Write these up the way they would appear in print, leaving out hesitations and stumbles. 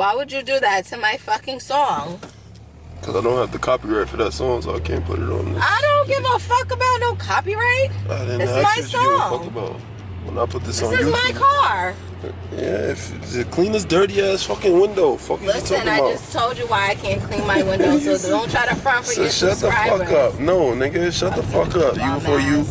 Why would you do that to my fucking song? Because I don't have the copyright for that song, so I can't put it on this. I don't give a fuck about no copyright. I didn't It's ask my you what you give a song. fuck about. When I put this on This is YouTube. my car. Yeah, if the cleanest dirty ass fucking window. Fuck Listen, you talking I about? just told you why I can't clean my window, so don't try to front for So your shut the subscribers. fuck up. No, nigga, shut the fuck up. You before you.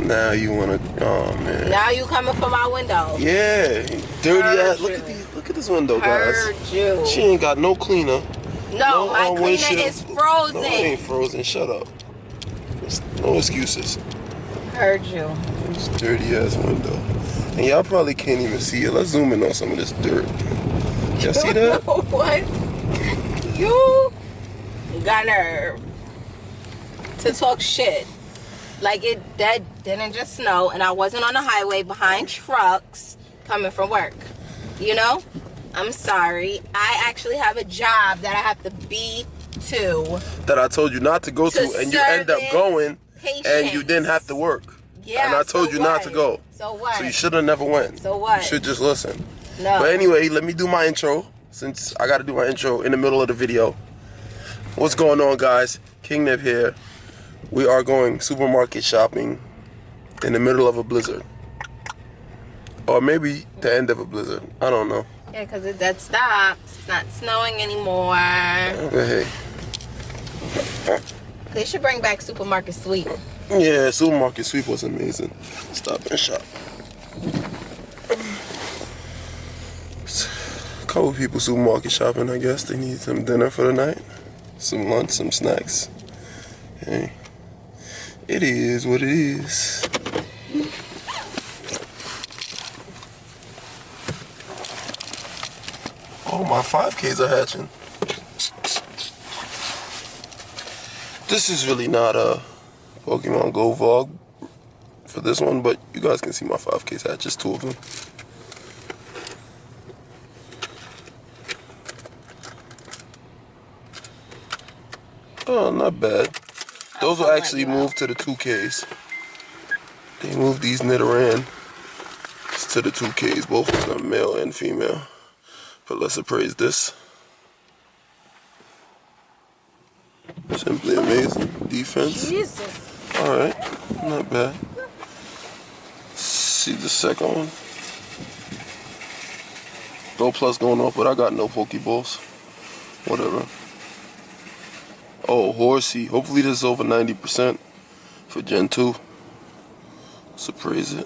Now you wanna. Oh man. Now you coming for my window. Yeah, dirty Heard ass. you. Look at this window, guys. Heard you. She ain't got no cleaner. No, my cleaner windshield. is frozen. No, it ain't frozen. Shut up. There's no excuses. Heard you. This dirty ass window. And y'all probably can't even see it. Let's zoom in on some of this dirt. Y'all see that? What? You got nerve to talk shit. Like that didn't just snow, and I wasn't on the highway behind trucks coming from work. You know? I'm sorry. I actually have a job that I have to be to. That I told you not to go to and you end up going patients. and you didn't have to work. Yeah. And I told you not to go. So what? So you should have never went. So what? You should just listen. No. But anyway, let me do my intro, since I got to do my intro in the middle of the video. What's going on, guys? King Nip here. We are going supermarket shopping in the middle of a blizzard. Or maybe the end of a blizzard. I don't know. Yeah, because that stopped. It's not snowing anymore. Hey. They should bring back supermarket sweep. Yeah, supermarket sweep was amazing. Stop and shop. A couple people supermarket shopping, I guess. They need some dinner for the night. Some lunch, some snacks. Hey. It is what it is. Oh, my 5Ks are hatching. This is really not a Pokemon Go vlog for this one, but you guys can see my 5Ks hatch, just 2 of them. Oh, not bad. Those will actually move to the 2Ks. They moved these Nidoran to the 2Ks, both of them, male and female. But let's appraise this. Simply amazing. Defense. Jesus. Alright, not bad. See the second one. No plus going off, but I got no Pokeballs. Whatever. Oh, Horsey. Hopefully this is over 90% for Gen 2. Let's appraise it.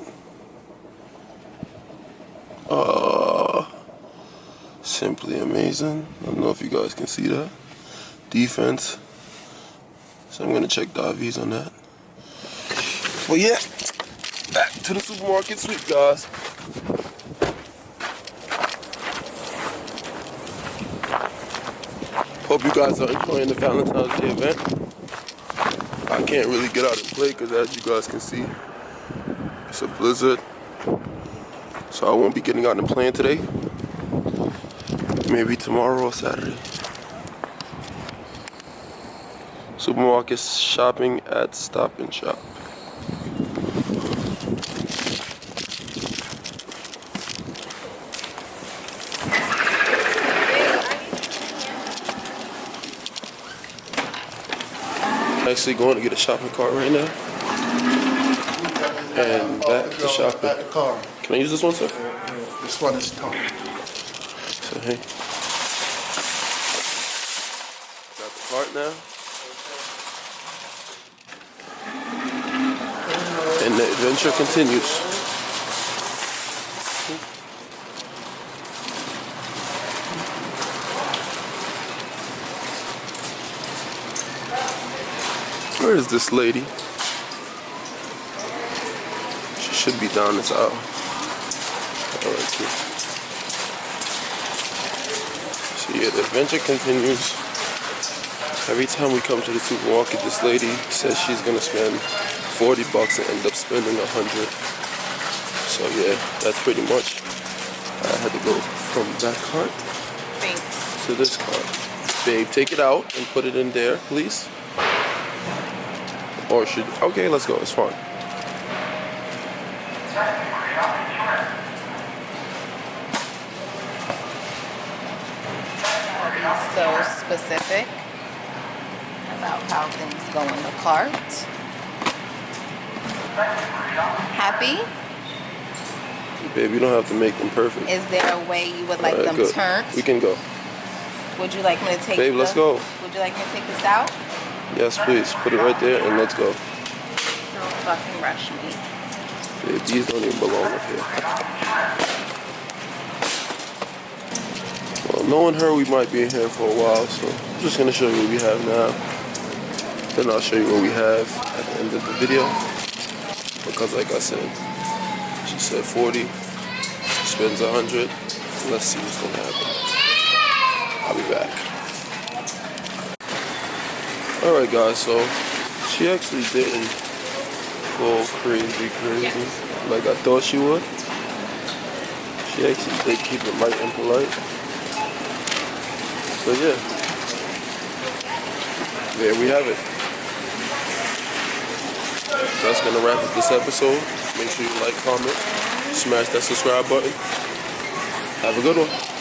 Simply amazing. I don't know if you guys can see that. Defense. So I'm gonna check the IVs on that. But yeah, back to the supermarket sweep, guys. Hope you guys are enjoying the Valentine's Day event. I can't really get out and play because, as you guys can see, it's a blizzard. So I won't be getting out and playing today. Maybe tomorrow or Saturday. Supermarket shopping at Stop and Shop. Actually going to get a shopping cart right now. And back to shopping. Back to car. Can I use this one, sir? This one is top. So hey. Got the cart now. And the adventure continues. Where is this lady? She should be down this aisle. Alright, too. So yeah, the adventure continues. Every time we come to the supermarket, this lady says she's gonna spend $40 and end up spending $100. So yeah, that's pretty much. I had to go from that cart Thanks. to this cart. Babe, take it out and put it in there, please. Or should, okay, let's go, it's fine. so specific about how things go in the cart. Happy? Babe, you don't have to make them perfect. Is there a way you would like All right, them good. turned? We can go. Would you like me to take Babe, let's go. Would you like me to take this out? Yes, please. Put it right there and let's go. Don't fucking rush me. Babe, these don't even belong up here. Well, knowing her, we might be in here for a while, so I'm just gonna show you what we have now. Then I'll show you what we have at the end of the video. Because like I said, she said 40, she spends 100. Let's see what's gonna happen. I'll be back. Alright guys, so she actually didn't go crazy like I thought she would. She actually did keep it light and polite. So yeah, there we have it. That's gonna wrap up this episode. Make sure you like, comment, smash that subscribe button. Have a good one.